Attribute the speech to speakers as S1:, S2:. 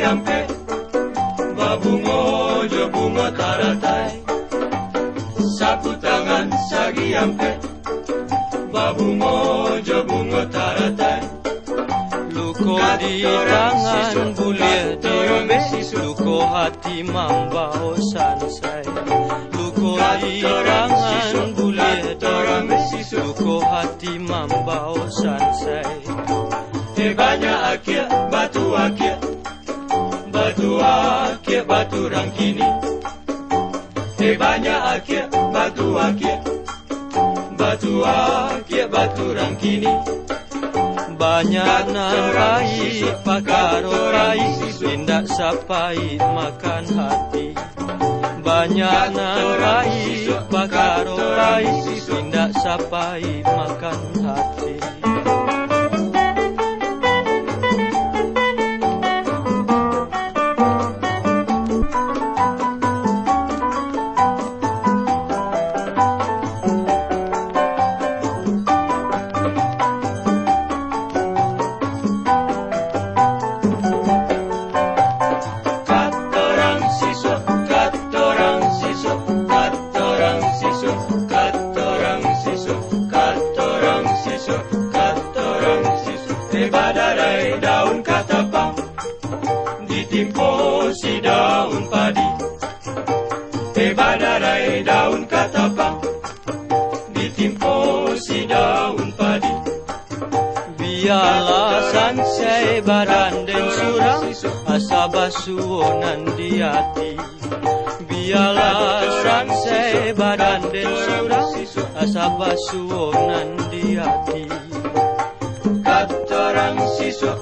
S1: ampe, babungo jo bunga taratai. Sapu tangan sagi ampe, babungo jo bunga taratai.
S2: Luko di tangan bulir diombe, luko hati mambao sansai. Luko di tangan bulir diombe, luko hati mambao sansai.
S1: Banyak akia, batu akia, batu akia, batu rangkini. Banyak akia, batu akia, batu akia, batu rangkini.
S2: Banyak narai pakarorai, tindak sapai makan hati. Banyak narai pakarorai, tindak sapai makan hati.
S1: Badarai daun katapang, ditimpo si daun padi. Badarai daun katapang, ditimpo si daun padi.
S2: Biarlah sansai badan dan surang, asa basuonan di hati. Biarlah sansai badan dan surang, asa basuonan di hati.
S1: Katorang siswa,